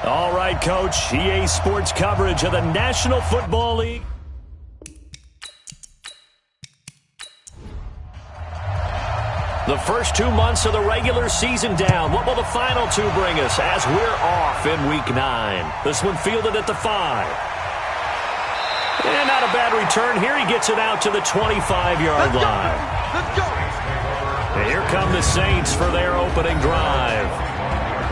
All right, Coach. EA Sports coverage of the National Football League. The first 2 months of the regular season down. What will the final two bring us as we're off in Week 9? This one fielded at the 5. And not a bad return here. He gets it out to the 25-yard line. Let's go. And here come the Saints for their opening drive.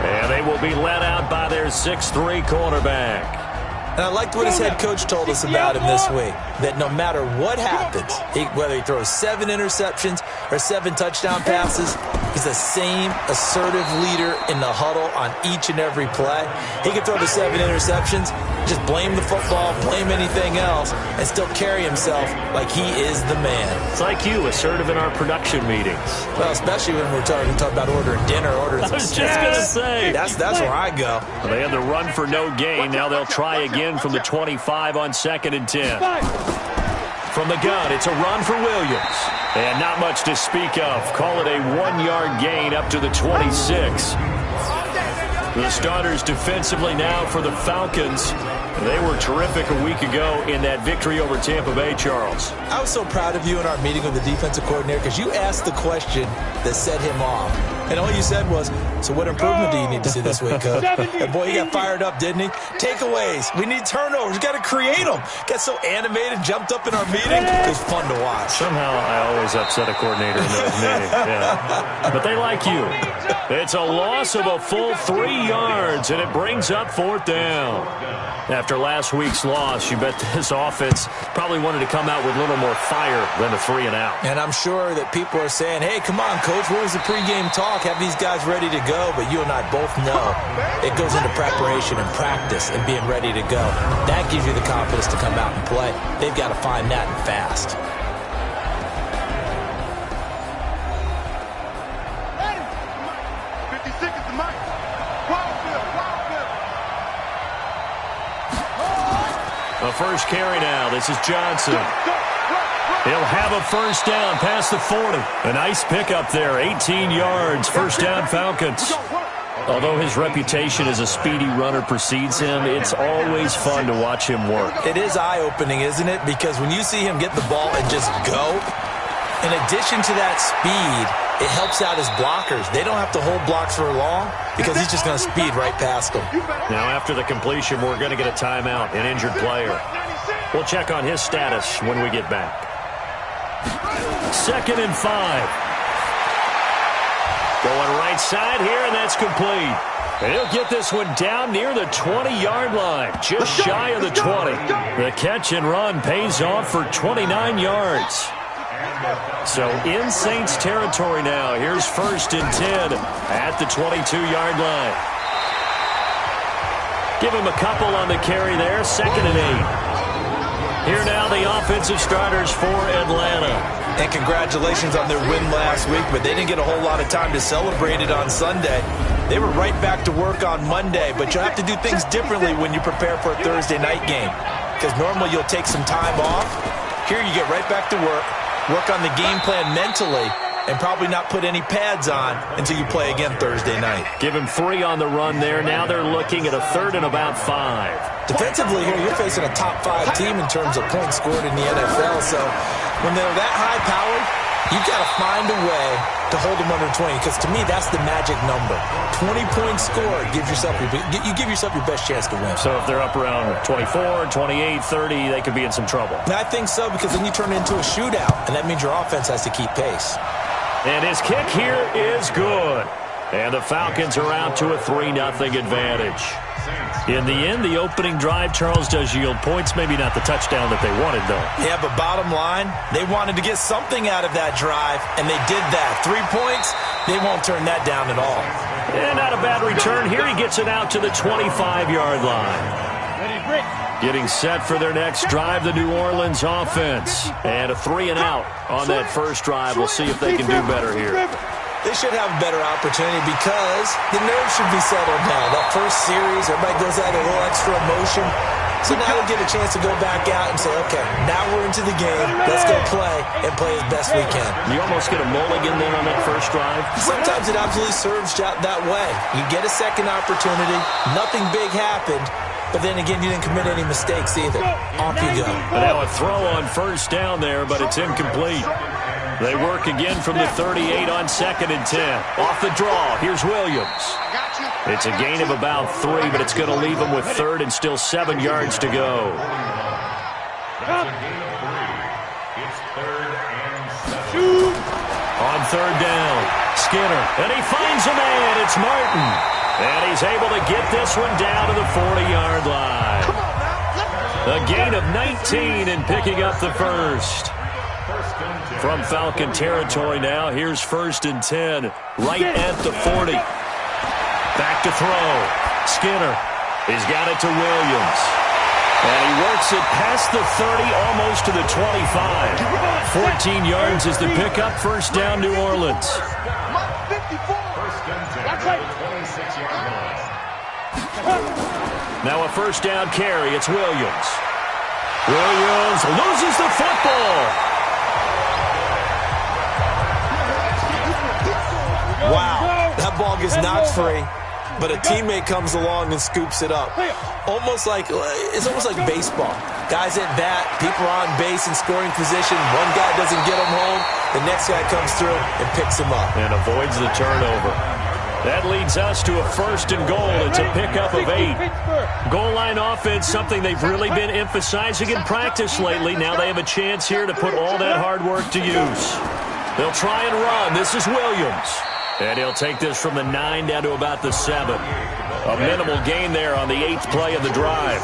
And they will be led out by their 6'3 cornerback. And I liked what his head coach told us about him this week, that no matter what happens, whether he throws 7 interceptions or 7 touchdown passes, he's the same assertive leader in the huddle on each and every play. He can throw the 7 interceptions, just blame the football, blame anything else, and still carry himself like he is the man. It's like you, assertive in our production meetings. Well, especially when we're talking about ordering dinner, ordering some snacks. I was just going to say. That's where I go. Well, they had the run for no gain. Now they'll try again from the 25 on 2nd and 10. From the gun, it's a run for Williams. And not much to speak of. Call it a 1-yard gain up to the 26. The starters defensively now for the Falcons. They were terrific a week ago in that victory over Tampa Bay, Charles. I was so proud of you in our meeting with the defensive coordinator because you asked the question that set him off. And all you said was, so what improvement do you need to see this week, Coach? And boy, he got fired up, didn't he? Takeaways. We need turnovers. We got to create them. Got so animated, jumped up in our meeting. It was fun to watch. Somehow I always upset a coordinator in those meetings. Yeah. But they like you. It's a loss of a full 3 yards, and it brings up 4th down. After last week's loss, you bet this offense probably wanted to come out with a little more fire than a 3 and out. And I'm sure that people are saying, hey, come on, Coach, where was the pregame talk? Have these guys ready to go? But you and I both know it goes into preparation and practice and being ready to go. That gives you the confidence to come out and play. They've got to find that and fast. A first carry now. This is Johnson. He'll have a first down past the 40. A nice pickup there. 18 yards. First down, Falcons. Although his reputation as a speedy runner precedes him, it's always fun to watch him work. It is eye-opening, isn't it? Because when you see him get the ball and just go, in addition to that speed, it helps out his blockers. They don't have to hold blocks for long because he's just going to speed right past them. Now, after the completion, we're going to get a timeout, an injured player. We'll check on his status when we get back. 2nd and 5. Going right side here, and that's complete. And he'll get this one down near the 20-yard line, just shy of the 20. The catch and run pays off for 29 yards. So in Saints territory now. Here's 1st and 10 at the 22-yard line. Give him a couple on the carry there. 2nd and 8. Here now the offensive starters for Atlanta. And congratulations on their win last week, but they didn't get a whole lot of time to celebrate it on Sunday. They were right back to work on Monday, but you'll have to do things differently when you prepare for a Thursday night game. Because normally you'll take some time off. Here you get right back to work on the game plan mentally, and probably not put any pads on until you play again Thursday night. Give him 3 on the run there. Now they're looking at a 3rd and about 5. Defensively here, you're facing a top 5 team in terms of points scored in the NFL. So when they're that high-powered, you've got to find a way to hold them under 20, because to me, that's the magic number. 20 points scored, you give yourself your best chance to win. So if they're up around 24, 28, 30, they could be in some trouble. And I think so, because then you turn it into a shootout, and that means your offense has to keep pace. And his kick here is good. And the Falcons are out to a 3-0 advantage. In the end, the opening drive, Charles, does yield points. Maybe not the touchdown that they wanted, though. Yeah, but bottom line, they wanted to get something out of that drive, and they did that. 3 points, they won't turn that down at all. And not a bad return. Here he gets it out to the 25-yard line. Getting set for their next drive, the New Orleans offense. And a 3-and-out on that first drive. We'll see if they can do better here. They should have a better opportunity because the nerves should be settled now. That first series, everybody goes out with a little extra emotion. So now they get a chance to go back out and say, okay, now we're into the game. Let's go play and play as best we can. You almost get a mulligan then on that first drive? Sometimes it absolutely serves that way. You get a second opportunity. Nothing big happened. But then again, you didn't commit any mistakes either. Off you go. And now a throw on first down there, but it's incomplete. They work again from the 38 on 2nd and 10. Off the draw, here's Williams. It's a gain of about 3, but it's going to leave them with 3rd and still 7 yards to go. On 3rd down, Skinner, and he finds a man. It's Martin. And he's able to get this one down to the 40-yard line. A gain of 19 and picking up the first. From Falcon territory now, here's 1st and 10, right at the 40. Back to throw. Skinner. He's got it to Williams. And he works it past the 30, almost to the 25. 14 yards is the pickup, 1st down, New Orleans. Now a 1st down carry. It's Williams. Williams loses the football. Wow, that ball gets knocked free, but a teammate comes along and scoops it up. It's almost like baseball. Guys at bat, people are on base in scoring position. One guy doesn't get him home, the next guy comes through and picks him up. And avoids the turnover. That leads us to a 1st and goal. It's a pickup of 8. Goal line offense, something they've really been emphasizing in practice lately. Now they have a chance here to put all that hard work to use. They'll try and run. This is Williams. And he'll take this from the 9 down to about the 7. A minimal gain there on the 8th play of the drive.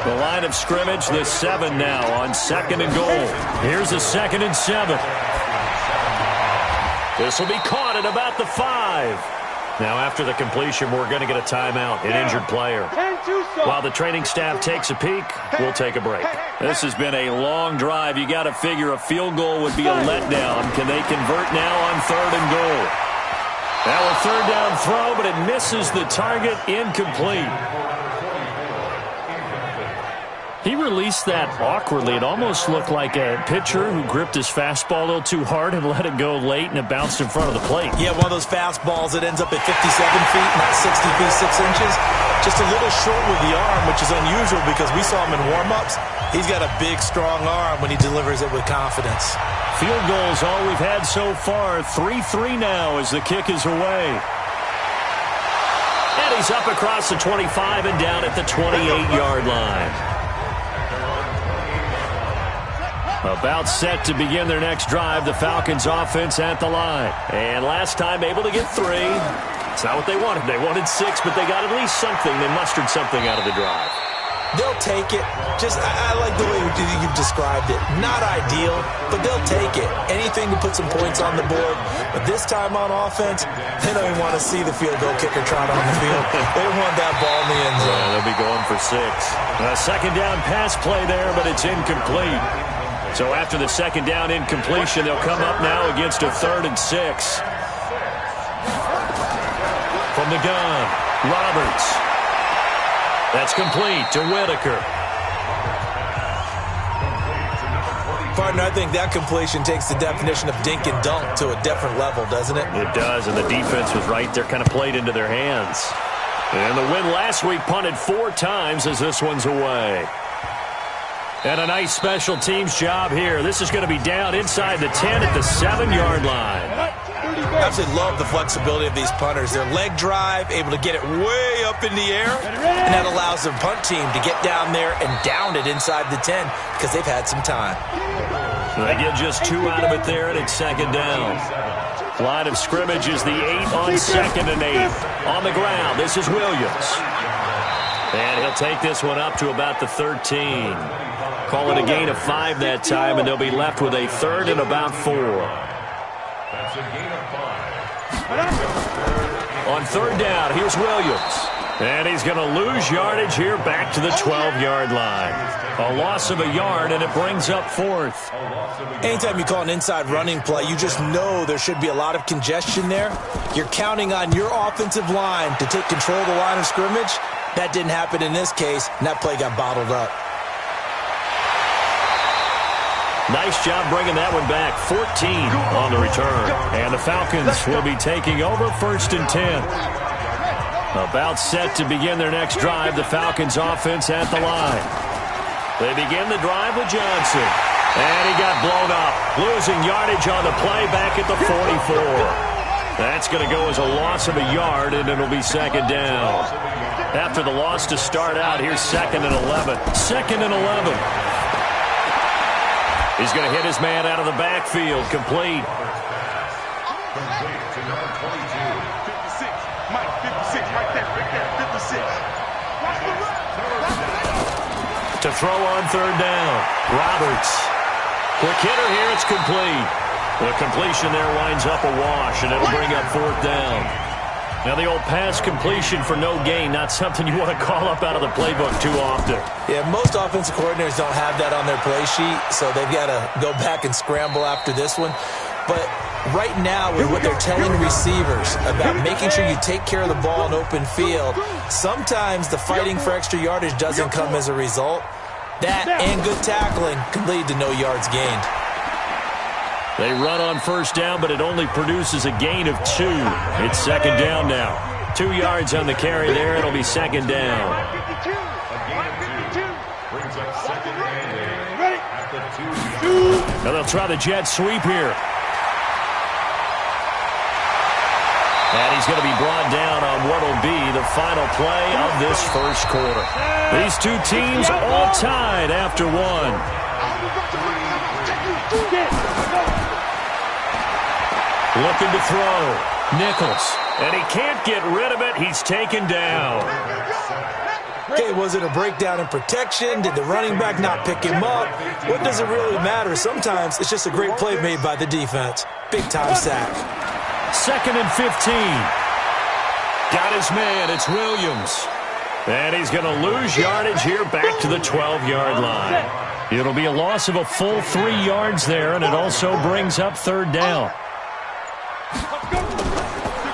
The line of scrimmage, the 7 now on 2nd and goal. Here's a 2nd and 7. This will be caught at about the 5. Now after the completion, we're going to get a timeout, an injured player. While the training staff takes a peek, we'll take a break. This has been a long drive. You got to figure a field goal would be a letdown. Can they convert now on 3rd and goal? Now a 3rd down throw, but it misses the target, incomplete. He released that awkwardly. It almost looked like a pitcher who gripped his fastball a little too hard and let it go late, and it bounced in front of the plate. Yeah, one of those fastballs that ends up at 57 feet, not 60 feet, 6 inches. Just a little short with the arm, which is unusual because we saw him in warm-ups. He's got a big, strong arm when he delivers it with confidence. Field goals all we've had so far. 3-3 now as the kick is away. And he's up across the 25 and down at the 28-yard line. About set to begin their next drive, the Falcons offense at the line. And last time able to get 3. It's not what they wanted. They wanted 6, but they got at least something. They mustered something out of the drive. They'll take it. I like the way you've described it. Not ideal, but they'll take it. Anything to put some points on the board. But this time on offense, they don't even want to see the field goal kicker trot on the field. They want that ball in the end zone. Yeah, they'll be going for 6. A 2nd down pass play there, but it's incomplete. So after the 2nd down incompletion, they'll come up now against a 3rd and 6. From the gun, Roberts. That's complete to Whitaker. Partner, I think that completion takes the definition of dink and dunk to a different level, doesn't it? It does, and the defense was right there, kind of played into their hands. And the win last week punted 4 times as this one's away. And a nice special teams job here. This is going to be down inside the 10 at the 7-yard line. I absolutely love the flexibility of these punters. Their leg drive, able to get it way up in the air, and that allows their punt team to get down there and down it inside the 10 because they've had some time. They get just 2 out of it there, and it's 2nd down. Line of scrimmage is the 8 on 2nd and 8. On the ground, this is Williams. And he'll take this one up to about the 13. Call it a gain of 5 that time, and they'll be left with a 3rd and about 4. On 3rd down, here's Williams. And he's going to lose yardage here back to the 12-yard line. A loss of a yard, and it brings up fourth. Anytime you call an inside running play, you just know there should be a lot of congestion there. You're counting on your offensive line to take control of the line of scrimmage. That didn't happen in this case, and that play got bottled up. Nice job bringing that one back. 14 on the return. And the Falcons will be taking over 1st and 10. About set to begin their next drive, the Falcons offense at the line. They begin the drive with Johnson. And he got blown up, losing yardage on the play back at the 44. That's going to go as a loss of a yard, and it'll be 2nd down. After the loss to start out, here's 2nd and 11. 2nd and 11. He's going to hit his man out of the backfield, complete. To throw on 3rd down, Roberts. Quick hitter here, it's complete. The completion there winds up a wash, and it'll bring up 4th down. Now the old pass completion for no gain, not something you want to call up out of the playbook too often. Yeah, most offensive coordinators don't have that on their play sheet, so they've got to go back and scramble after this one. But right now, with what they're telling receivers about making sure you take care of the ball in open field, sometimes the fighting for extra yardage doesn't come as a result. That and good tackling can lead to no yards gained. They run on 1st down, but it only produces a gain of 2. It's 2nd down now. 2 yards on the carry there. It'll be 2nd down. Now they'll try the jet sweep here. And he's going to be brought down on what will be the final play of this 1st quarter. These two teams all tied after 1. Looking to throw. Nichols. And he can't get rid of it. He's taken down. Okay, was it a breakdown in protection? Did the running back not pick him up? What does it really matter? Sometimes it's just a great play made by the defense. Big-time sack. 2nd and 15. Got his man. It's Williams. And he's going to lose yardage here back to the 12-yard line. It'll be a loss of a full 3 yards there, and it also brings up 3rd down.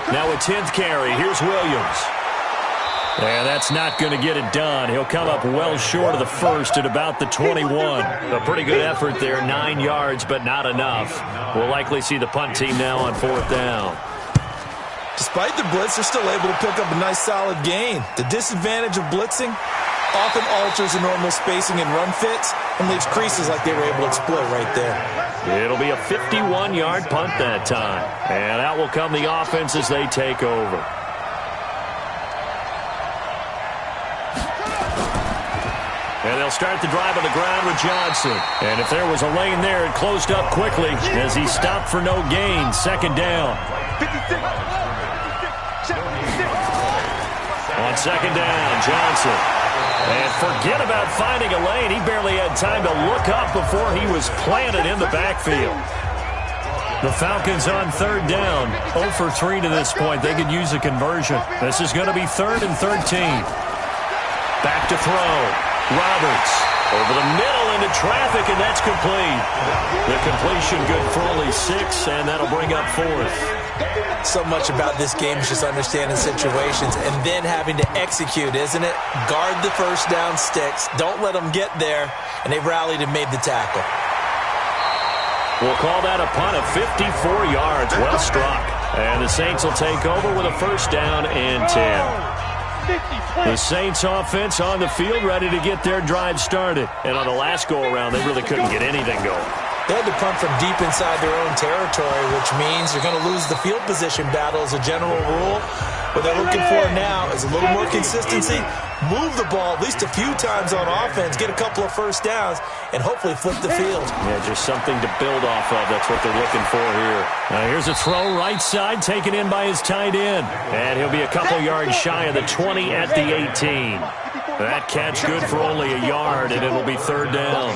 Now a 10th carry. Here's Williams. And that's not going to get it done. He'll come up well short of the 1st at about the 21. A pretty good effort there. 9 yards, but not enough. We'll likely see the punt team now on 4th down. Despite the blitz, they're still able to pick up a nice solid gain. The disadvantage of blitzing often alters the normal spacing and run fits and leaves creases like they were able to exploit right there. It'll be a 51-yard punt that time. And out will come the offense as they take over. And they'll start the drive on the ground with Johnson. And if there was a lane there, it closed up quickly as he stopped for no gain. 2nd down. On 2nd down, Johnson. And forget about finding a lane. He barely had time to look up before he was planted in the backfield. The Falcons on 3rd down. 0 for 3 to this point. They could use a conversion. This is going to be 3rd and 13. Back to throw. Roberts over the middle into traffic, and that's complete. The completion good for only 6, and that'll bring up 4th. So much about this game is just understanding situations and then having to execute, isn't it? Guard the 1st down sticks. Don't let them get there, and they've rallied and made the tackle. We'll call that a punt of 54 yards. Well struck. And the Saints will take over with a 1st down and 10. The Saints offense on the field ready to get their drive started. And on the last go-around, they really couldn't get anything going. They had to punt from deep inside their own territory, which means they're going to lose the field position battle as a general rule. What they're looking for now is a little more consistency, move the ball at least a few times on offense, get a couple of 1st downs, and hopefully flip the field. Yeah, just something to build off of. That's what they're looking for here. Now here's a throw right side, taken in by his tight end. And he'll be a couple yards shy of the 20 at the 18. That catch good for only a yard, and it'll be 3rd down.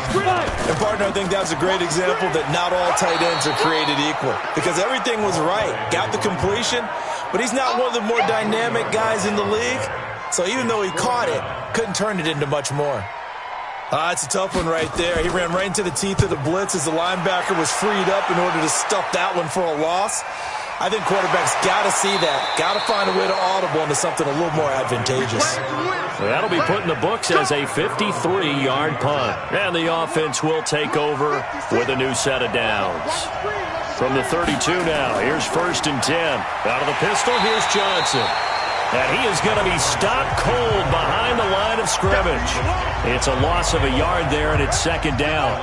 And, partner, I think that's a great example that not all tight ends are created equal. Because everything was right. Got the completion, but he's not one of the more dynamic guys in the league. So So even though he caught it, couldn't turn it into much more. It's a tough one right there. He ran right into the teeth of the blitz as the linebacker was freed up in order to stuff that one for a loss. I think quarterbacks got to see that. Got to find a way to audible into something a little more advantageous. That'll be put in the books as a 53-yard punt. And the offense will take over with a new set of downs. From the 32 now, here's 1st and 10. Out of the pistol, here's Johnson. And he is going to be stopped cold behind the line of scrimmage. It's a loss of a yard there, and it's 2nd down.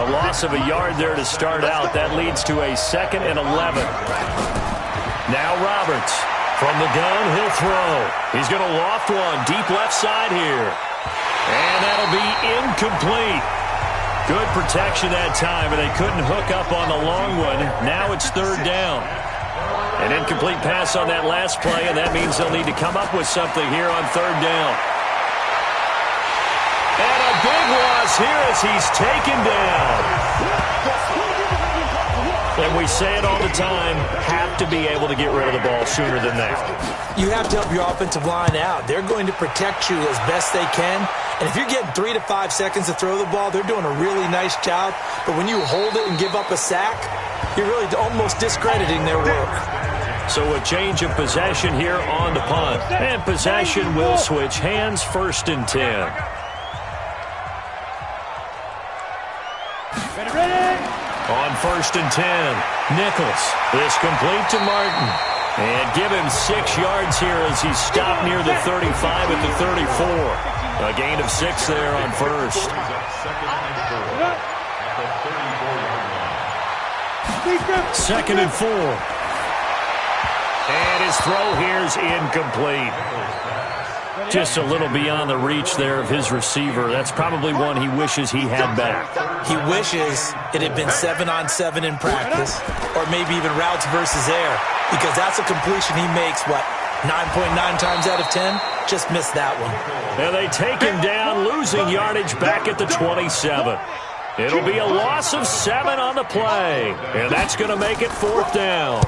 A loss of a yard there to start out. That leads to a 2nd and 11. Now Roberts. From the gun, he'll throw. He's going to loft one deep left side here. And that'll be incomplete. Good protection that time, and they couldn't hook up on the long one. Now it's 3rd down. An incomplete pass on that last play, and that means they'll need to come up with something here on 3rd down. And a big loss here as he's taken down. And we say it all the time, have to be able to get rid of the ball sooner than that. You have to help your offensive line out. They're going to protect you as best they can. And if you're getting 3 to 5 seconds to throw the ball, they're doing a really nice job. But when you hold it and give up a sack, you're really almost discrediting their work. So a change of possession here on the punt. And possession will switch hands, 1st and 10. On 1st and 10, Nichols is complete to Martin. And give him 6 yards here as he's stopped near the 35 at the 34. A gain of 6 there on 1st. 2nd and 4. And his throw here is incomplete. Just a little beyond the reach there of his receiver. That's probably one he wishes he had back. He wishes it had been 7-on-7 in practice, or maybe even routes versus air, because that's a completion he makes, 9.9 times out of 10? Just missed that one. And they take him down, losing yardage back at the 27. It'll be a loss of 7 on the play, and that's going to make it 4th down.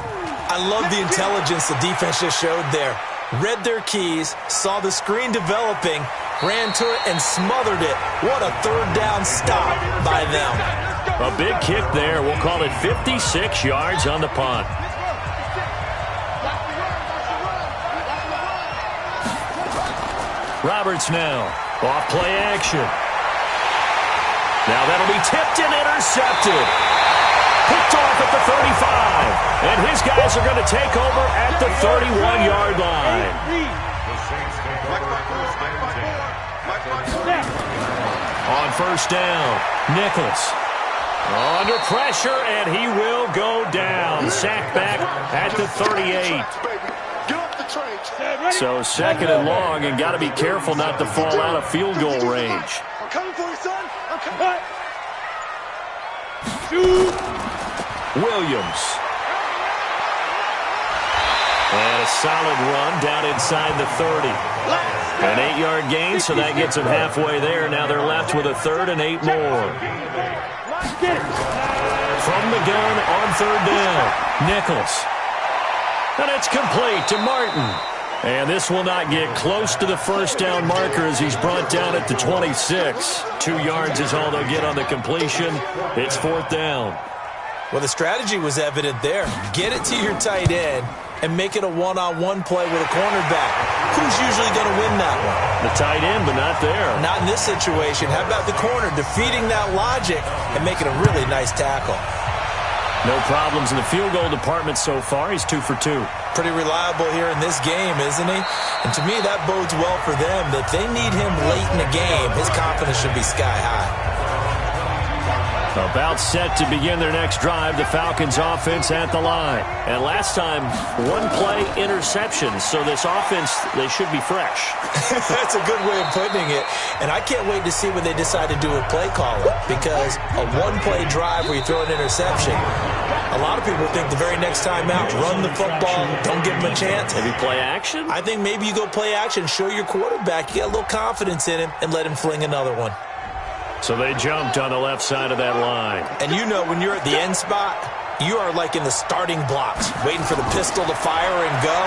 I love the intelligence the defense just showed there. Read their keys, saw the screen developing, ran to it, and smothered it. What a 3rd down stop by them. A big kick there. We'll call it 56 yards on the punt. Roberts now. Off play action. Now that'll be tipped and intercepted. Picked off at the 35. And his guys are going to take over at the 31-yard line. On 1st down, Nichols. Under pressure, and he will go down. Sacked back at the 38. So 2nd and long, and got to be careful not to fall out of field goal range. I'm coming for you, son. I'm coming. Shoot. Williams. And a solid run down inside the 30. An 8-yard gain, so that gets them halfway there. Now they're left with a 3rd and 8 more. From the gun on 3rd down, Nichols. And it's complete to Martin. And this will not get close to the 1st down marker as he's brought down at the 26. 2 yards is all they'll get on the completion. It's 4th down. Well, the strategy was evident there. Get it to your tight end and make it a one-on-one play with a cornerback. Who's usually going to win that one? The tight end, but not there. Not in this situation. How about the corner defeating that logic and making a really nice tackle? No problems in the field goal department so far. He's 2 for 2. Pretty reliable here in this game, isn't he? And to me, that bodes well for them. That they need him late in the game. His confidence should be sky high. About set to begin their next drive, the Falcons offense at the line. And last time, 1-play interception. So this offense, they should be fresh. That's a good way of putting it. And I can't wait to see what they decide to do with play calling. Because a 1-play drive where you throw an interception, a lot of people think the very next time out, run the football, don't give them a chance. Maybe play action? I think maybe you go play action, show your quarterback, you get a little confidence in him, and let him fling another one. So they jumped on the left side of that line. And you know when you're at the end spot, you are like in the starting blocks, waiting for the pistol to fire and go,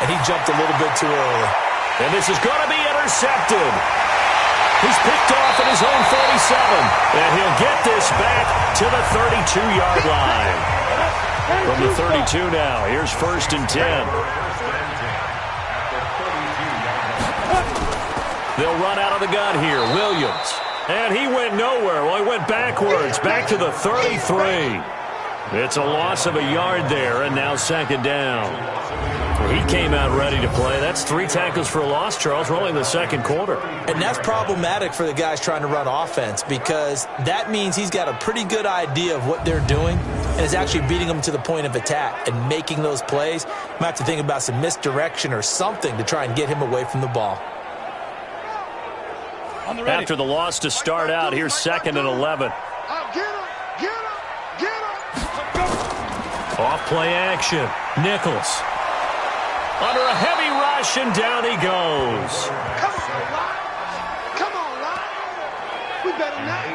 and he jumped a little bit too early. And this is going to be intercepted. He's picked off at his own 47. And he'll get this back to the 32-yard line. From the 32 now, here's 1st and 10. They'll run out of the gun here. Williams. And he went nowhere. Well, he went backwards, back to the 33. It's a loss of a yard there, and now 2nd down. He came out ready to play. That's 3 tackles for a loss, Charles. We're only in the 2nd quarter. And that's problematic for the guys trying to run offense because that means he's got a pretty good idea of what they're doing and is actually beating them to the point of attack and making those plays. Might have to think about some misdirection or something to try and get him away from the ball. After the loss to start out, here's 2nd and 11. Off play action. Nichols. Under a heavy rush, and down he goes. Come on, Lyle. We better not.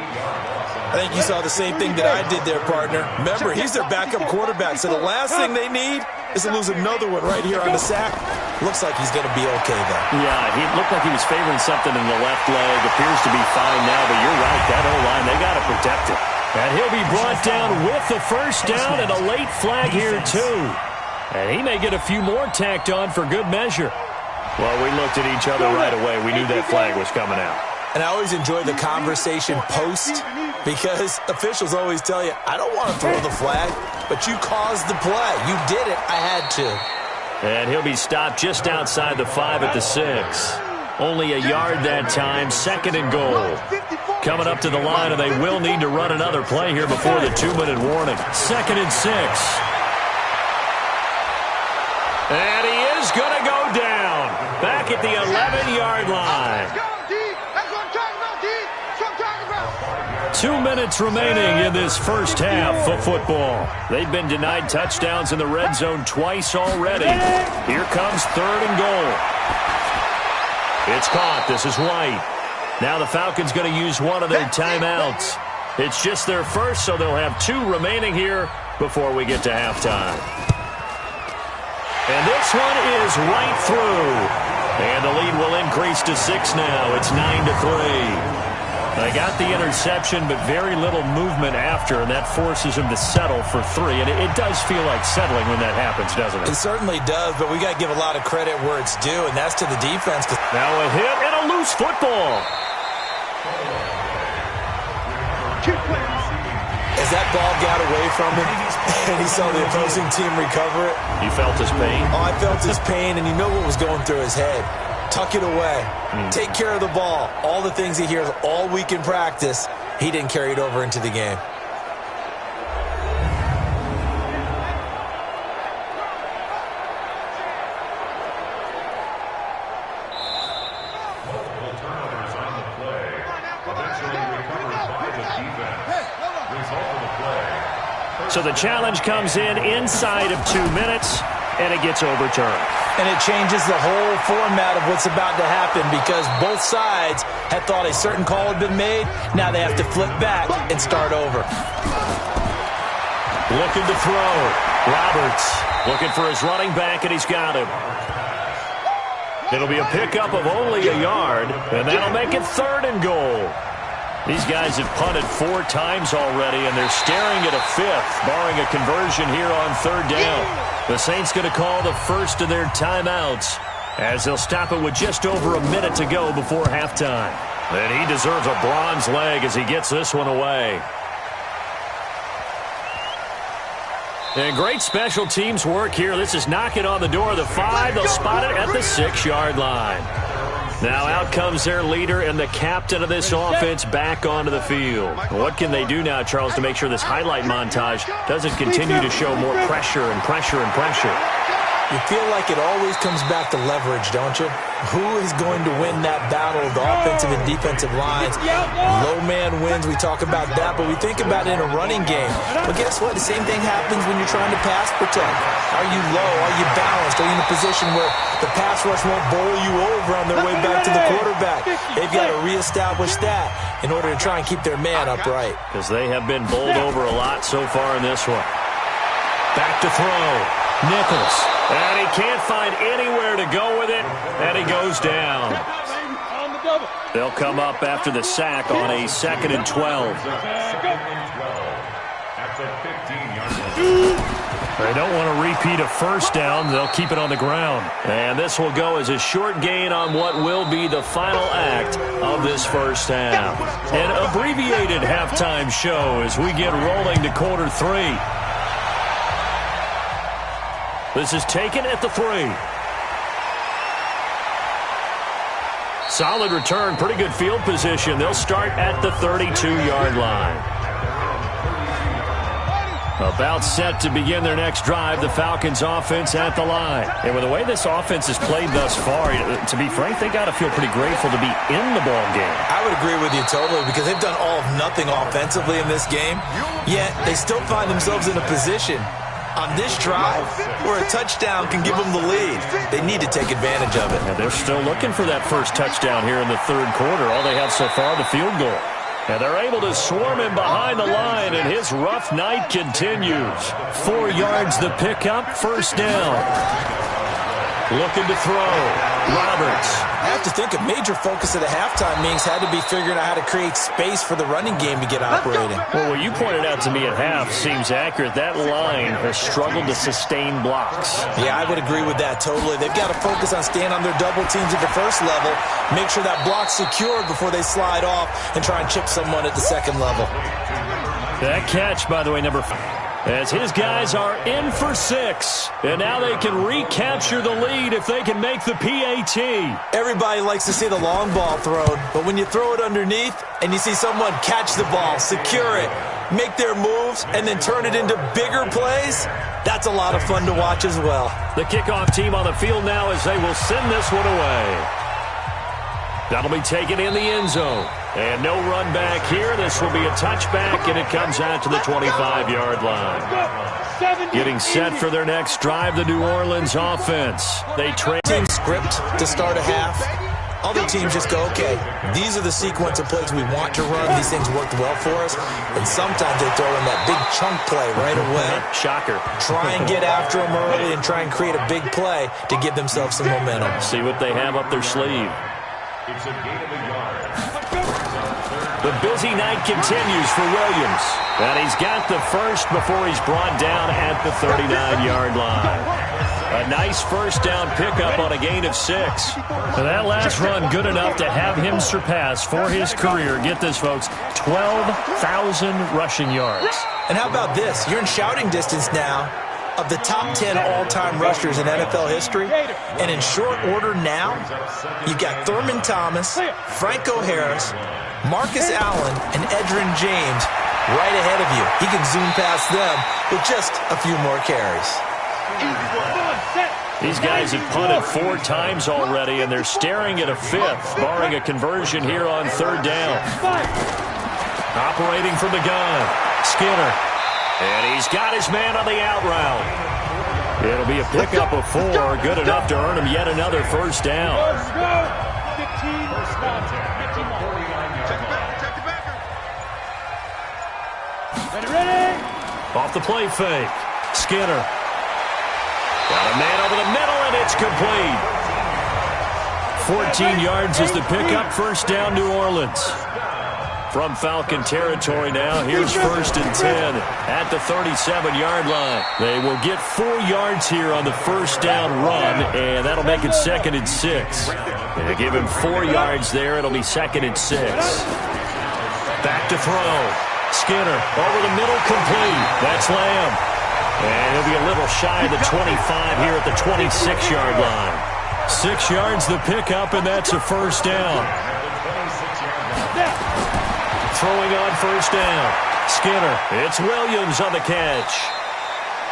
I think you saw the same thing that I did there, partner. Remember, he's their backup quarterback, so the last thing they need is to lose another one right here on the sack. Looks like he's going to be okay, though. Yeah, he looked like he was favoring something in the left leg. Appears to be fine now, but you're right. That O-line, they got to protect it. And he'll be brought down with the 1st down and a late flag here, too. And he may get a few more tacked on for good measure. Well, we looked at each other right away. We knew that flag was coming out. And I always enjoy the conversation post because officials always tell you, I don't want to throw the flag, but you caused the play. You did it. I had to. And he'll be stopped just outside the 5 at the 6. Only a yard that time, 2nd and goal. Coming up to the line, and they will need to run another play here before the 2-minute warning. 2nd and 6. And he is going to go down. Back at the 11-yard line. 2 minutes remaining in this first half of football. They've been denied touchdowns in the red zone twice already. Here comes 3rd and goal. It's caught. This is White. Now the Falcons going to use one of their timeouts. It's just their first, so they'll have 2 remaining here before we get to halftime. And this one is right through. And the lead will increase to 6 now. It's 9-3. They got the interception, but very little movement after, and that forces him to settle for 3. And it does feel like settling when that happens, doesn't it? It certainly does, but we got to give a lot of credit where it's due, and that's to the defense. Now a hit and a loose football. As that ball got away from him, and he saw the opposing team recover it. You felt his pain? Oh, I felt his pain, and you know what was going through his head. Tuck it away. Take care of the ball. All the things he hears all week in practice, he didn't carry it over into the game. So the challenge comes in inside of 2 minutes, and it gets overturned. And it changes the whole format of what's about to happen because both sides had thought a certain call had been made. Now they have to flip back and start over. Looking to throw. Roberts looking for his running back, and he's got him. It'll be a pickup of only a yard, and that'll make it 3rd and goal. These guys have punted 4 times already, and they're staring at a 5th, barring a conversion here on 3rd down. The Saints going to call the first of their timeouts as they'll stop it with just over a minute to go before halftime. And he deserves a bronze leg as he gets this one away. And great special teams work here. This is knocking on the door of the 5. They'll spot it at the 6-yard line. Now out comes their leader and the captain of this offense back onto the field. What can they do now, Charles, to make sure this highlight montage doesn't continue to show more pressure and pressure and pressure? You feel like it always comes back to leverage, don't you? Who is going to win that battle of the offensive and defensive lines? Low man wins. We talk about that, but we think about it in a running game. But guess what? The same thing happens when you're trying to pass protect. Are you low? Are you balanced? Are you in a position where the pass rush won't bowl you over on their way back to the quarterback? They've got to reestablish that in order to try and keep their man upright. Because they have been bowled over a lot so far in this one. Back to throw. Nichols. And he can't find anywhere to go with it, and he goes down. They'll come up after the sack on a 2nd and 12. They don't want to repeat a first down. They'll keep it on the ground. And this will go as a short gain on what will be the final act of this first half. An abbreviated halftime show as we get rolling to quarter 3. This is taken at the 3. Solid return, pretty good field position. They'll start at the 32-yard line. About set to begin their next drive, the Falcons offense at the line. And with the way this offense has played thus far, to be frank, they got to feel pretty grateful to be in the ball game. I would agree with you totally because they've done all of nothing offensively in this game, yet they still find themselves in a position on this drive where a touchdown can give them the lead. They need to take advantage of it. And they're still looking for that first touchdown here in the third quarter. All they have so far, the field goal. And they're able to swarm him behind the line, and his rough night continues. 4 yards the pickup, first down. Looking to throw. Roberts. I have to think a major focus of the halftime meetings had to be figuring out how to create space for the running game to get operating. Well, what you pointed out to me at half seems accurate. That line has struggled to sustain blocks. Yeah, I would agree with that totally. They've got to focus on staying on their double teams at the first level, make sure that block's secured before they slide off and try and chip someone at the second level. That catch, by the way, number 5. As his guys are in for 6. And now they can recapture the lead if they can make the PAT. Everybody likes to see the long ball thrown, but when you throw it underneath and you see someone catch the ball, secure it, make their moves, and then turn it into bigger plays, that's a lot of fun to watch as well. The kickoff team on the field now as they will send this one away. That'll be taken in the end zone. And no run back here. This will be a touchback, and it comes out to the 25-yard line. Getting set for their next drive, the New Orleans offense. They train team script to start a half. Other teams just go, okay, these are the sequence of plays we want to run. These things worked well for us. And sometimes they throw in that big chunk play right away. Shocker. Try and get after them early and try and create a big play to give themselves some momentum. See what they have up their sleeve. It's a gain of a yard. The busy night continues for Williams. And he's got the first before he's brought down at the 39-yard line. A nice first down pickup on a gain of 6. And that last run good enough to have him surpass for his career, get this, folks, 12,000 rushing yards. And how about this? You're in shouting distance now of the top 10 all-time rushers in NFL history. And in short order now, you've got Thurman Thomas, Franco Harris, Marcus Allen, and Edgerrin James right ahead of you. He can zoom past them with just a few more carries. These guys have punted 4 times already, and they're staring at a 5th, barring a conversion here on third down. Operating from the gun, Skinner. And he's got his man on the out route. It'll be a pickup of 4, good enough to earn him yet another first down. Off the play fake, Skinner. Got a man over the middle, and it's complete. 14 yards is the pickup, first down New Orleans. From Falcon territory now, here's 1st and 10 at the 37-yard line. They will get 4 yards here on the first down run, and that'll make it 2nd and 6. They give him 4 yards there. It'll be 2nd and 6. Back to throw. Skinner over the middle, complete. That's Lamb. And he'll be a little shy of the 25 here at the 26-yard line. 6 yards the pickup, and that's a first down. Throwing on first down. Skinner. It's Williams on the catch.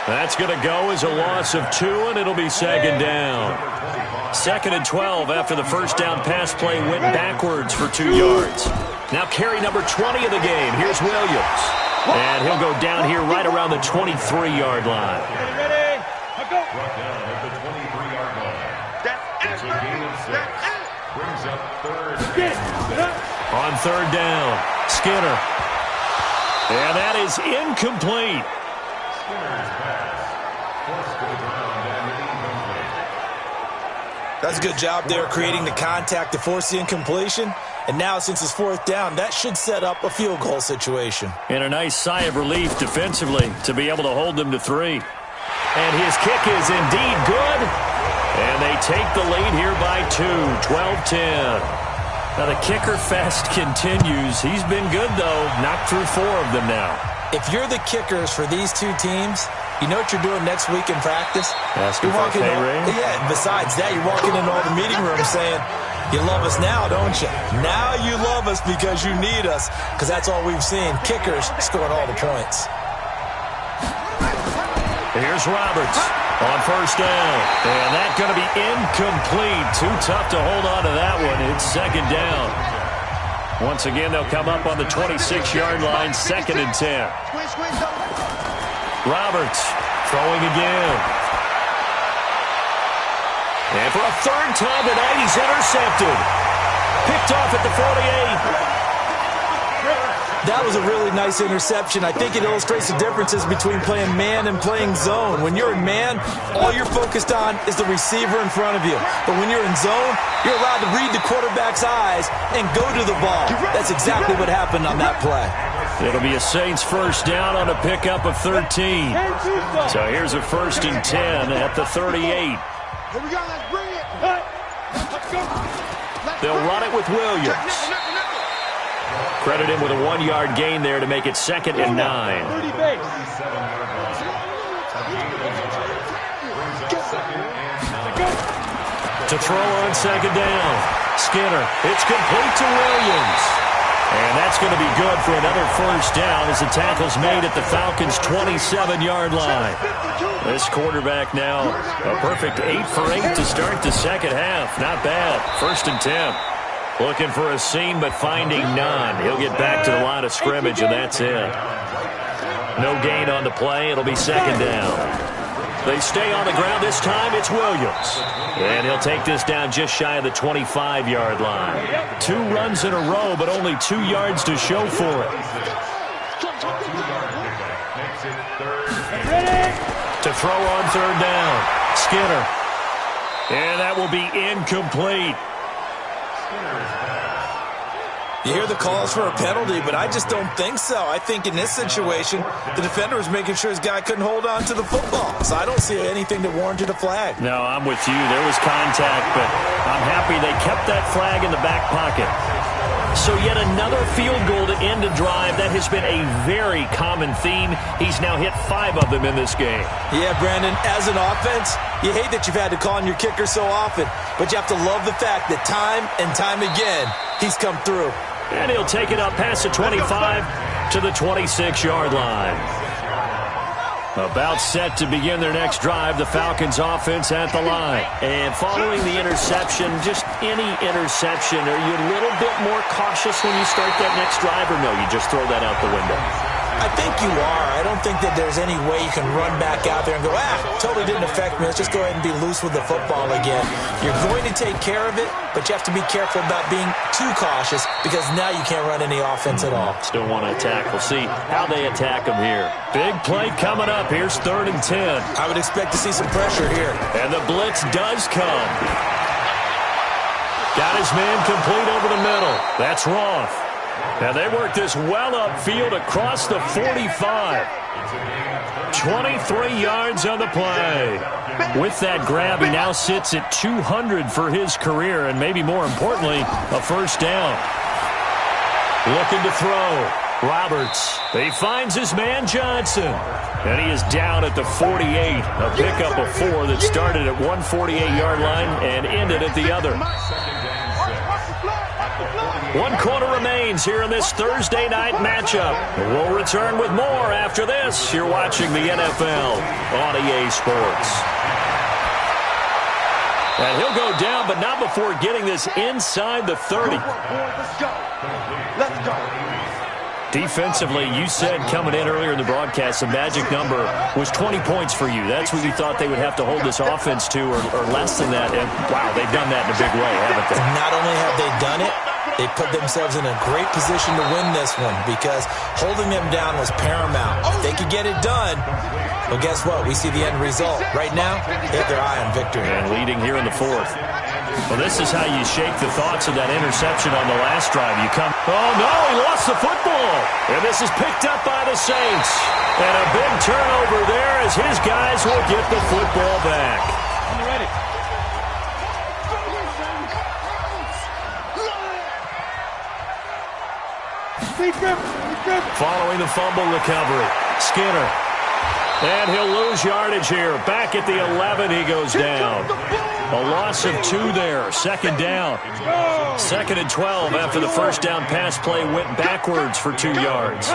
That's going to go as a loss of 2, and it'll be 2nd down. 2nd and 12 after the first down pass play went backwards for 2 yards. Now carry number 20 of the game. Here's Williams. And he'll go down here right around the 23-yard line. Ready? Go. Brought down at the 23-yard line. It's a gain of 6. Brings up 3rd. On third down, Skinner. And that is incomplete. Skinner's pass That's a good job there creating the contact to force the incompletion. And now, since it's fourth down, that should set up a field goal situation. And a nice sigh of relief defensively to be able to hold them to 3. And his kick is indeed good. And they take the lead here by 2, 12-10. Now the kicker fest continues. He's been good, though. Knocked through 4 of them now. If you're the kickers for these two teams, you know what you're doing next week in practice? Asking for a pay raise? Yeah, besides that, you're walking into all the meeting rooms saying, you love us now, don't you? Now you love us because you need us, because that's all we've seen. Kickers scoring all the points. Here's Roberts on first down. And that's going to be incomplete. Too tough to hold on to that one. It's second down. Once again, they'll come up on the 26-yard line, 2nd and 10. Roberts throwing again. And for a third time tonight, he's intercepted. Picked off at the 48. That was a really nice interception. I think it illustrates the differences between playing man and playing zone. When you're in man, all you're focused on is the receiver in front of you. But when you're in zone, you're allowed to read the quarterback's eyes and go to the ball. That's exactly what happened on that play. It'll be a Saints first down on a pickup of 13. So here's a 1st and 10 at the 38. Here we go, let's bring it. Let's go. They'll run it with Williams. Credit him with a 1-yard gain there to make it 2nd and 9. To throw on 2nd down. Skinner. It's complete to Williams. And that's going to be good for another first down as the tackle's made at the Falcons' 27-yard line. This quarterback now a perfect 8 for 8 to start the second half. Not bad. 1st and 10. Looking for a seam, but finding none. He'll get back to the line of scrimmage, and that's it. No gain on the play. It'll be 2nd down. They stay on the ground. This time it's Williams. And he'll take this down just shy of the 25-yard line. 2 runs in a row, but only 2 yards to show for it. To throw on 3rd down. Skinner. And that will be incomplete. You hear the calls for a penalty, but I just don't think so. I think in this situation, the defender was making sure his guy couldn't hold on to the football. So I don't see anything that warranted a flag. No, I'm with you. There was contact, but I'm happy they kept that flag in the back pocket. So yet another field goal to end a drive. That has been a very common theme. He's now hit 5 of them in this game. Yeah, Brandon, as an offense, you hate that you've had to call on your kicker so often, but you have to love the fact that time and time again, he's come through. And he'll take it up past the 25 to the 26-yard line. About set to begin their next drive, the Falcons offense at the line. And following the interception, just any interception, are you a little bit more cautious when you start that next drive, or no, you just throw that out the window? I think you are. I don't think that there's any way you can run back out there and go, totally didn't affect me. Let's just go ahead and be loose with the football again. You're going to take care of it, but you have to be careful about being too cautious because now you can't run any offense at all. Still want to attack. We'll see how they attack them here. Big play coming up. Here's 3rd and 10. I would expect to see some pressure here. And the blitz does come. Got his man complete over the middle. That's Roth. Now they work this well upfield across the 45. 23 yards on the play. With that grab, he now sits at 200 for his career, and maybe more importantly, a first down. Looking to throw. Roberts. He finds his man Johnson. And he is down at the 48. A pickup of 4 that started at 148-yard line and ended at the other. 1 quarter remains here in this Thursday night matchup. We'll return with more after this. You're watching the NFL on EA Sports. And he'll go down, but not before getting this inside the 30. Let's go. Defensively, you said coming in earlier in the broadcast, the magic number was 20 points for you. That's what you thought they would have to hold this offense to, or less than that. And, wow, they've done that in a big way, haven't they? Not only have they done it, They put themselves in a great position to win this one because holding them down was paramount. If they could get it done, well, guess what? We see the end result. Right now, they have their eye on victory. And leading here in the fourth. Well, this is how you shake the thoughts of that interception on the last drive. You come, oh, no, he lost the football. And this is picked up by the Saints. And a big turnover there as his guys will get the football back. I'm ready. Following the fumble recovery, Skinner. And he'll lose yardage here. Back at the 11, he goes down. A loss of 2 there. Second down. Second and 12 after the first down pass play went backwards for 2 yards.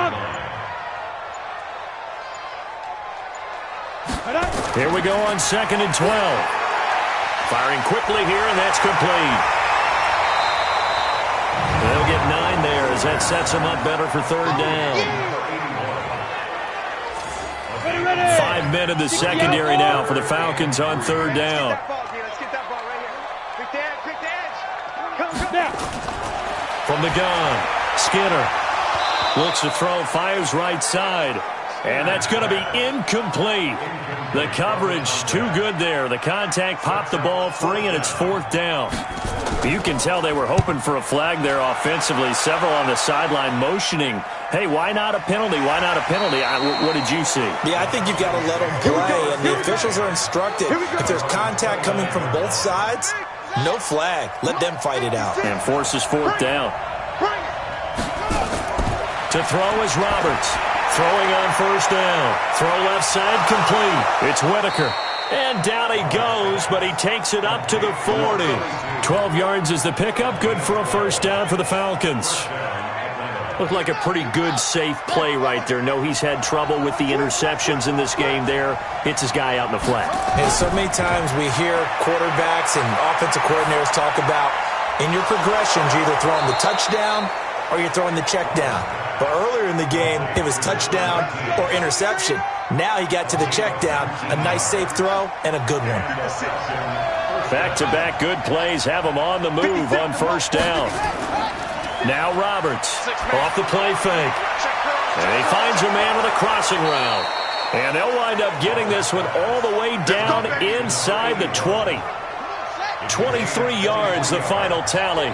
Here we go on second and 12. Firing quickly here, and that's complete. They'll get 9 there as that sets them up better for third down. 5 men in the secondary now for the Falcons on third down. From the gun, Skinner looks to throw, fires right side. And that's going to be incomplete. The coverage too good there. The contact popped the ball free, and it's fourth down. You can tell they were hoping for a flag there offensively. Several on the sideline motioning, hey, why not a penalty? Why not a penalty? What did you see? Yeah, I think you've got to let them play, and the officials are instructed. If there's contact coming from both sides, no flag. Let them fight it out. And forces fourth down. To throw is Roberts. Throwing on first down. Throw left side complete. It's Whitaker. And down he goes, but he takes it up to the 40. 12 yards is the pickup. Good for a first down for the Falcons. Looked like a pretty good, safe play right there. No, he's had trouble with the interceptions in this game there. Hits his guy out in the flat. And so many times we hear quarterbacks and offensive coordinators talk about in your progressions, you're either throwing the touchdown or you're throwing the check down. But earlier in the game, it was touchdown or interception. Now he got to the check down, a nice safe throw, and a good one. Back-to-back good plays have him on the move on first down. Now Roberts off the play fake. And he finds a man with a crossing route. And they'll wind up getting this one all the way down inside the 20. 23 yards, the final tally.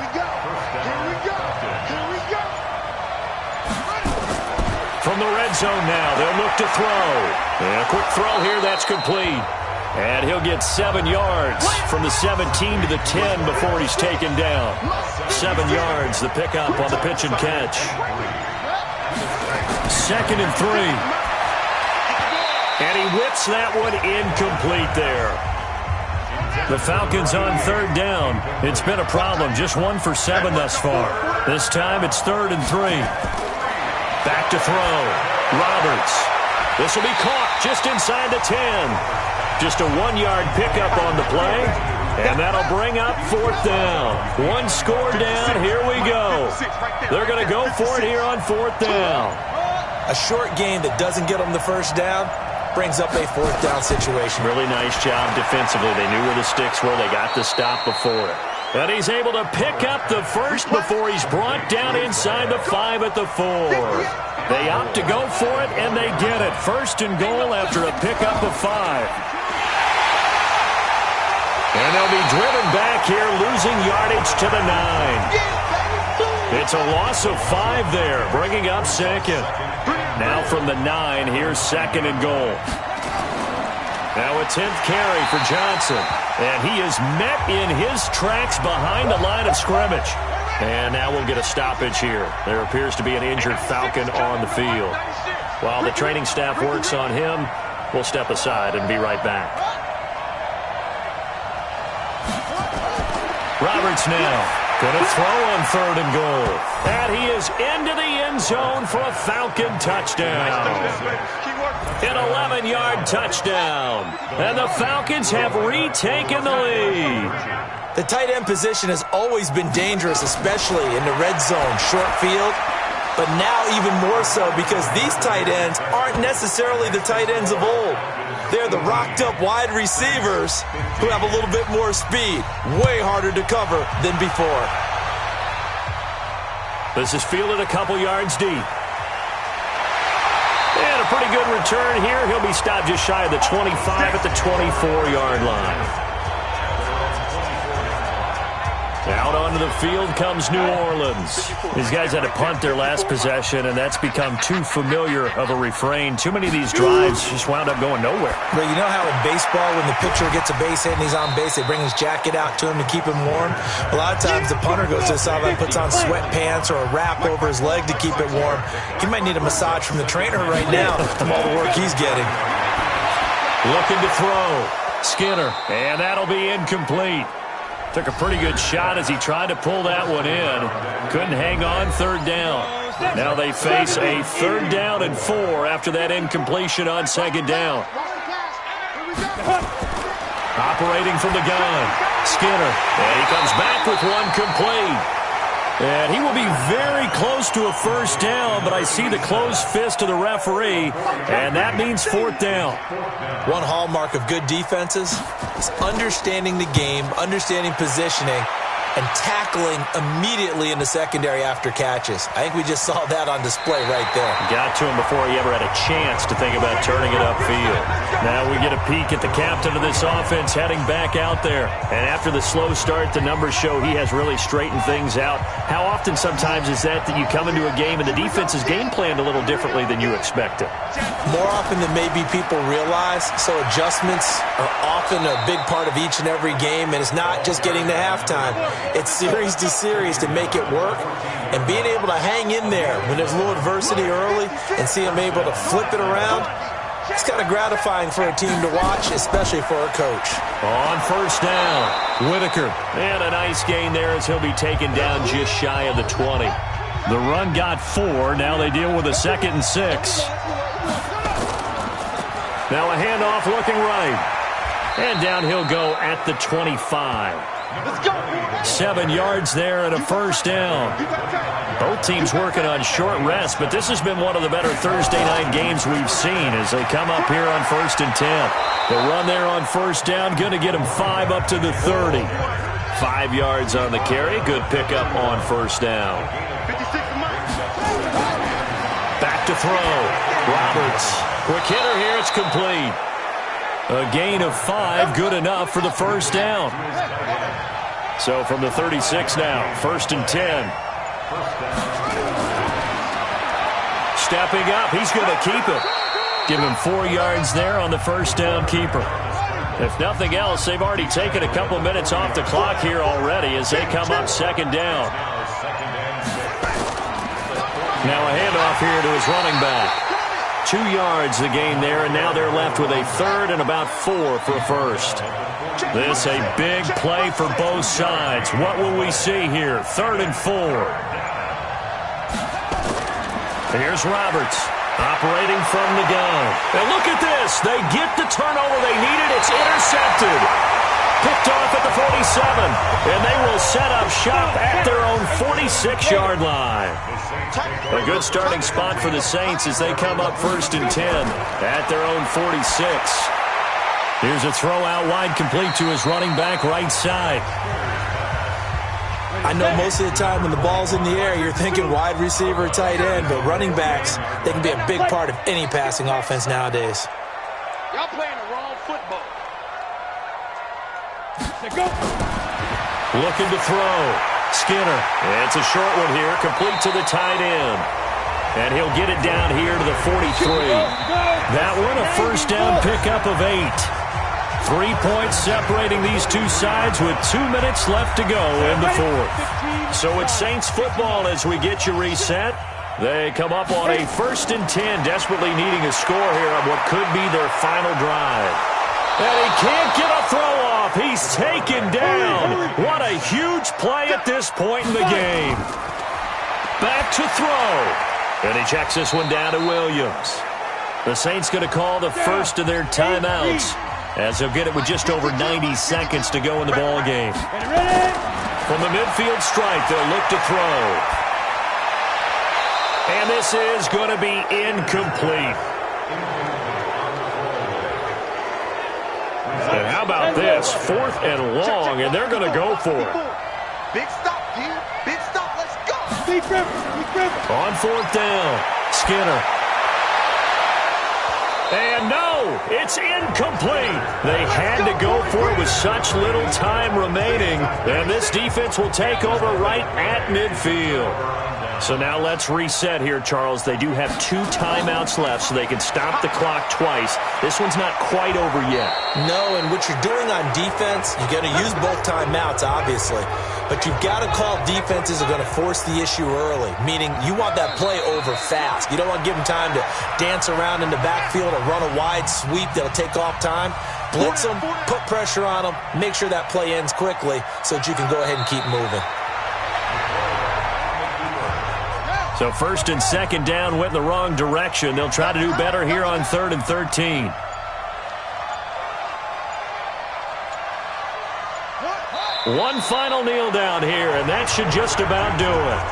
From the red zone now, they'll look to throw. And a quick throw here, that's complete. And he'll get 7 yards from the 17 to the 10 before he's taken down. 7 yards, the pickup on the pitch and catch. Second and 3. And he whips that one incomplete there. The Falcons on third down. It's been a problem, just 1 for 7 thus far. This time it's third and 3. Back to throw. Roberts. This will be caught just inside the 10. Just a 1-yard pickup on the play. And that'll bring up fourth down. 1 score down. Here we go. They're going to go for it here on fourth down. A short game that doesn't get them the first down brings up a fourth down situation. Really nice job defensively. They knew where the sticks were. They got the stop before it. And he's able to pick up the first before he's brought down inside the 5 at the 4. They opt to go for it, and they get it. First and goal after a pickup of 5. And they'll be driven back here, losing yardage to the 9. It's a loss of 5 there, bringing up second. Now from the 9, here's second and goal. Now a 10th carry for Johnson. And he is met in his tracks behind the line of scrimmage. And now we'll get a stoppage here. There appears to be an injured Falcon on the field. While the training staff works on him, we'll step aside and be right back. Roberts now going to throw on third and goal. And he is into the end zone for a Falcon touchdown. An 11-yard touchdown. And the Falcons have retaken the lead. The tight end position has always been dangerous, especially in the red zone, short field. But now even more so because these tight ends aren't necessarily the tight ends of old. They're the rocked-up wide receivers who have a little bit more speed. Way harder to cover than before. This is fielded a couple yards deep. And a pretty good return here. He'll be stopped just shy of the 25 at the 24-yard line. Out onto the field comes New Orleans. These guys had to punt their last possession, and that's become too familiar of a refrain. Too many of these drives just wound up going nowhere. But you know how in baseball, when the pitcher gets a base hit and he's on base, they bring his jacket out to him to keep him warm? A lot of times the punter goes to the sideline, puts on sweatpants or a wrap over his leg to keep it warm. He might need a massage from the trainer right now from all the work he's getting. Looking to throw. Skinner. And that'll be incomplete. Took a pretty good shot as he tried to pull that one in. Couldn't hang on, third down. Now they face a 3rd down and 4 after that incompletion on 2nd down. Operating from the gun, Skinner. And he comes back with one complete. And he will be very close to a 1st down, but I see the closed fist of the referee, and that means 4th down. One hallmark of good defenses is understanding the game, understanding positioning, and tackling immediately in the secondary after catches. I think we just saw that on display right there. Got to him before he ever had a chance to think about turning it upfield. Now we get a peek at the captain of this offense heading back out there. And after the slow start, the numbers show he has really straightened things out. How often sometimes is that you come into a game and the defense is game planned a little differently than you expected? More often than maybe people realize, so adjustments are often a big part of each and every game, and it's not just getting to halftime. It's series to series to make it work, and being able to hang in there when there's a little adversity early and see them able to flip it around, it's kind of gratifying for a team to watch, especially for a coach. On 1st down, Whitaker. And a nice gain there as he'll be taken down just shy of the 20. The run got 4. Now they deal with a 2nd and 6. Now a handoff looking right. And down he'll go at the 25. 7 yards there and a 1st down. Both teams working on short rest, but this has been one of the better Thursday night games we've seen as they come up here on 1st and 10. The run there on 1st down, going to get him 5 up to the 30. 5 yards on the carry. Good pickup on 1st down. Back to throw. Roberts. Quick hitter here. It's complete. A gain of 5, good enough for the 1st down. So from the 36 now, 1st and 10. Stepping up, he's going to keep it. Give him 4 yards there on the 1st down keeper. If nothing else, they've already taken a couple minutes off the clock here already as they come up 2nd down. Now a handoff here to his running back. 2 yards the gain there, and now they're left with a 3rd and about 4 for a 1st. This a big play for both sides. What will we see here? 3rd and 4. Here's Roberts operating from the gun. And look at this. They get the turnover they needed. It's intercepted. Picked off at the 47. And they will set up shop at their own 46-yard line. A good starting spot for the Saints as they come up 1st and 10 at their own 46. Here's a throw out wide, complete to his running back right side. I know most of the time when the ball's in the air, you're thinking wide receiver, tight end, but running backs, they can be a big part of any passing offense nowadays. Y'all playing the wrong football. Go. Looking to throw. Skinner. It's a short one here, complete to the tight end. And he'll get it down here to the 43. That one a 1st down pickup of 8. 3 points separating these two sides with 2 minutes left to go in the 4th. So it's Saints football as we get you reset. They come up on a 1st and 10, desperately needing a score here on what could be their final drive. And he can't get a throw off. He's taken down. What a huge play at this point in the game. Back to throw. And he checks this one down to Williams. The Saints going to call the first of their timeouts as they'll get it with just over 90 seconds to go in the ball game. From the midfield stripe, they'll look to throw. And this is going to be incomplete. And how about this? 4th and long, and they're going to go for it. Big stop, dude. Big stop. Let's go. On fourth down, Skinner. And no, it's incomplete. They had to go for it with such little time remaining. And this defense will take over right at midfield. So now let's reset here, Charles. They do have 2 timeouts left, so they can stop the clock twice. This one's not quite over yet. No, and what you're doing on defense, you're going to use both timeouts, obviously. But you've got to call defenses are going to force the issue early, meaning you want that play over fast. You don't want to give them time to dance around in the backfield or run a wide sweep that'll take off time. Blitz them, put pressure on them, make sure that play ends quickly so that you can go ahead and keep moving. So first and second down went in the wrong direction. They'll try to do better here on 3rd and 13. One final kneel down here, and that should just about do it.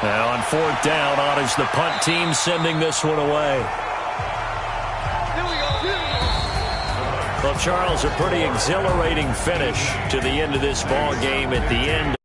Now on 4th down, honors the punt team sending this one away. Well, Charles, a pretty exhilarating finish to the end of this ball game at the end.